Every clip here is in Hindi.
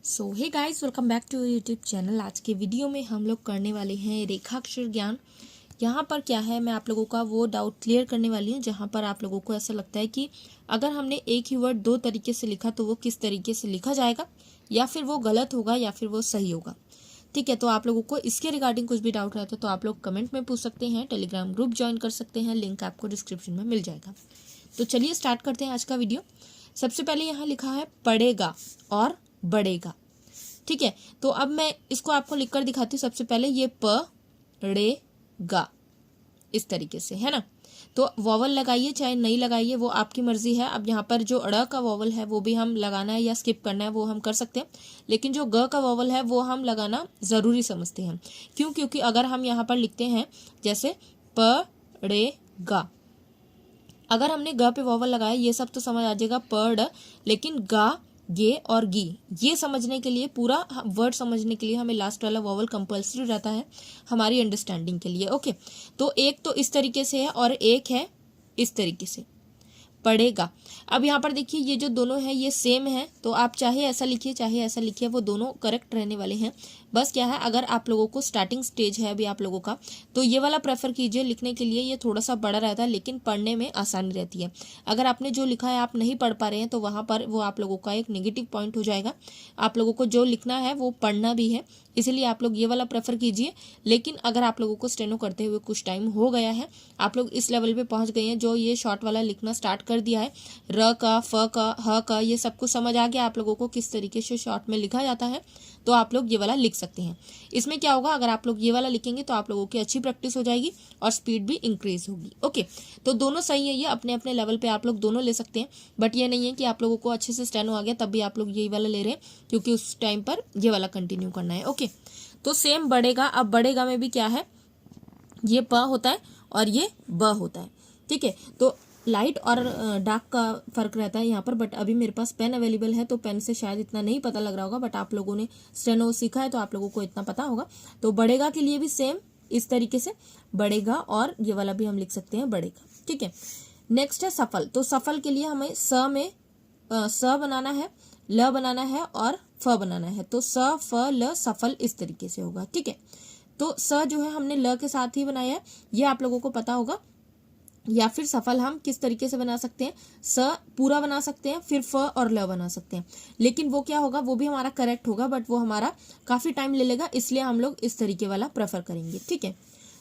So hey guys, welcome back to YouTube channel. आज के वीडियो में हम लोग करने वाले हैं रेखाक्षर ज्ञान। यहाँ पर क्या है, मैं आप लोगों का वो डाउट क्लियर करने वाली हूँ जहाँ पर आप लोगों को ऐसा लगता है कि अगर हमने एक ही वर्ड दो तरीके से लिखा तो वो किस तरीके से लिखा जाएगा, या फिर वो गलत होगा या फिर वो सही होगा। ठीक है, तो आप लोगों को इसके रिगार्डिंग कुछ भी डाउट रहता है तो आप लोग कमेंट में पूछ सकते हैं, टेलीग्राम ग्रुप ज्वाइन कर सकते हैं, लिंक आपको डिस्क्रिप्शन में मिल जाएगा। तो चलिए स्टार्ट करते हैं आज का वीडियो। सबसे पहले यहाँ लिखा है पढ़ेगा और बढ़ेगा। ठीक है, तो अब मैं इसको आपको लिखकर दिखाती हूँ। सबसे पहले ये पढ़ेगा इस तरीके से, है ना। तो वॉवल लगाइए चाहे नहीं लगाइए वो आपकी मर्जी है। अब यहाँ पर जो अड़ का वॉवल है वो भी हम लगाना है या स्किप करना है वो हम कर सकते हैं, लेकिन जो ग का वॉवल है वो हम लगाना जरूरी समझते हैं। क्यों? क्योंकि अगर हम यहाँ पर लिखते हैं जैसे पढ़ेगा, अगर हमने ग पे वॉवल लगाया ये सब तो समझ आ जाएगा पढ़, लेकिन गा, गे और गी ये समझने के लिए, पूरा वर्ड समझने के लिए हमें लास्ट वाला वॉवल कंपल्सरी रहता है हमारी अंडरस्टैंडिंग के लिए। ओके, तो एक तो इस तरीके से है और एक है इस तरीके से, पढ़ेगा। अब यहाँ पर देखिए ये जो दोनों है ये सेम है, तो आप चाहे ऐसा लिखिए चाहे ऐसा लिखिए, वो दोनों करेक्ट रहने वाले हैं। बस क्या है, अगर आप लोगों को स्टार्टिंग स्टेज है अभी आप लोगों का, तो ये वाला प्रेफर कीजिए लिखने के लिए। ये थोड़ा सा बड़ा रहता है लेकिन पढ़ने में आसानी रहती है। अगर आपने जो लिखा है आप नहीं पढ़ पा रहे हैं तो वहाँ पर वो आप लोगों का एक नेगेटिव पॉइंट हो जाएगा। आप लोगों को जो लिखना है वो पढ़ना भी है, इसीलिए आप लोग ये वाला प्रेफर कीजिए। लेकिन अगर आप लोगों को स्टेनो करते हुए कुछ टाइम हो गया है, आप लोग इस लेवल पे पहुंच गए हैं जो ये शॉर्ट वाला लिखना स्टार्ट कर दिया है, र का, फ का, ह का, ये सब कुछ समझ आ गया आप लोगों को किस तरीके से शॉर्ट में लिखा जाता है, तो आप लोग ये वाला लिख सकते हैं। इसमें क्या होगा, अगर आप लोग ये वाला लिखेंगे तो आप लोगों की अच्छी प्रैक्टिस हो जाएगी और स्पीड भी इंक्रीज होगी। ओके, तो दोनों सही है, ये अपने अपने लेवल पे आप लोग दोनों ले सकते हैं। बट ये नहीं है कि आप लोगों को अच्छे से स्टेनो आ गया तब भी आप लोग यही वाला ले रहे हैं, क्योंकि उस टाइम पर ये वाला कंटिन्यू करना है। ओके, तो सेम बढ़ेगा। अब बढ़ेगा में भी क्या है, ये प होता है और ये ब होता है। ठीक है, तो लाइट और डार्क का फर्क रहता है यहाँ पर। बट अभी मेरे पास पेन अवेलेबल है तो पेन से शायद इतना नहीं पता लग रहा होगा, बट आप लोगों ने स्टेनो सीखा है तो आप लोगों को इतना पता होगा। तो बढ़ेगा के लिए भी सेम इस तरीके से बढ़ेगा, और ये वाला भी हम लिख सकते हैं बढ़ेगा। ठीक है, नेक्स्ट है सफल। तो सफल के लिए हमें स में स बनाना है, ल बनाना है और फ बनाना है। तो स फ ल सफल इस तरीके से होगा। ठीक है, तो स जो है हमने ल के साथ ही बनाया है, ये आप लोगों को पता होगा। या फिर सफल हम किस तरीके से बना सकते हैं, स पूरा बना सकते हैं, फिर फ और ल बना सकते हैं। लेकिन वो क्या होगा, वो भी हमारा करेक्ट होगा बट वो हमारा काफी टाइम ले लेगा, इसलिए हम लोग इस तरीके वाला प्रेफर करेंगे। ठीक है,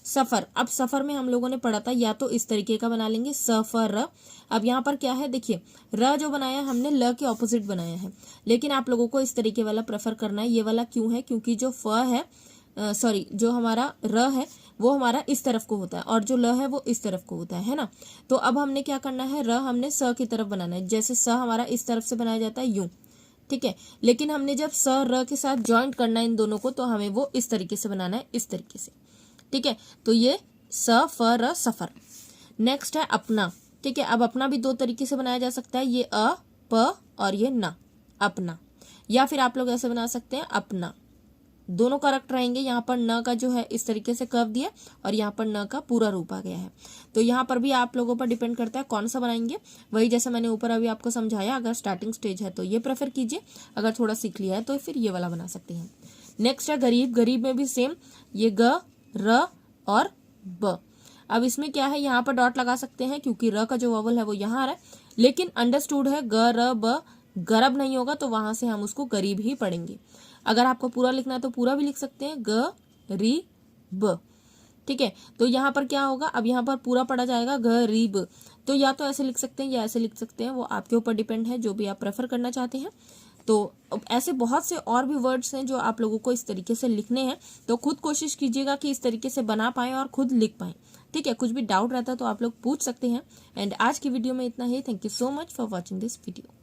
सफर। अब सफर में हम लोगों ने पढ़ा था या तो इस तरीके का बना लेंगे स फ र। अब यहाँ पर क्या है, देखिए र जो बनाया हमने ल के ऑपोजिट बनाया है, लेकिन आप लोगों को इस तरीके वाला प्रेफर करना है। ये वाला क्यों है, क्योंकि जो फ है, सॉरी जो हमारा र है वो हमारा इस तरफ को होता है और जो ल है वो इस तरफ को होता है ना। तो अब हमने क्या करना है, र हमने स की तरफ बनाना है। जैसे स हमारा इस तरफ से बनाया जाता है यूं, ठीक है, लेकिन हमने जब स र के साथ ज्वाइंट करना है इन दोनों को, तो हमें वो इस तरीके से बनाना है, इस तरीके से। ठीक है, तो ये स फ र सफर। नेक्स्ट है अपना। ठीक है, अब अपना भी दो तरीके से बनाया जा सकता है, ये अ प और ये ना, अपना। या फिर आप लोग ऐसे बना सकते हैं अपना, दोनों करेक्ट रहेंगे। यहाँ पर न का जो है इस तरीके से कर्व दिया और यहाँ पर न का पूरा रूप आ गया है। तो यहाँ पर भी आप लोगों पर डिपेंड करता है कौन सा बनाएंगे। वही जैसे मैंने ऊपर अभी आपको समझाया, अगर स्टार्टिंग स्टेज है तो ये प्रेफर कीजिए, अगर थोड़ा सीख लिया है तो फिर ये वाला बना सकते हैं। नेक्स्ट है गरीब। गरीब में भी सेम, ये ग, र और ब। अब इसमें क्या है, यहाँ पर डॉट लगा सकते हैं क्योंकि र का जो वॉवल है वो यहाँ आ रहा है, लेकिन अंडरस्टूड है ग र ब गरब नहीं होगा, तो वहां से हम उसको गरीब ही पढ़ेंगे। अगर आपको पूरा लिखना है तो पूरा भी लिख सकते हैं, ग री ब। ठीक है, तो यहाँ पर क्या होगा, अब यहाँ पर पूरा पढ़ा जाएगा गरीब। तो या तो ऐसे लिख सकते हैं या ऐसे लिख सकते हैं, वो आपके ऊपर डिपेंड है, जो भी आप प्रेफर करना चाहते हैं। तो ऐसे बहुत से और भी वर्ड्स हैं जो आप लोगों को इस तरीके से लिखने हैं, तो खुद कोशिश कीजिएगा कि इस तरीके से बना पाएं और खुद लिख पाएं। ठीक है, कुछ भी डाउट रहता है तो आप लोग पूछ सकते हैं। एंड आज की वीडियो में इतना ही। Thank you so much for watching this video.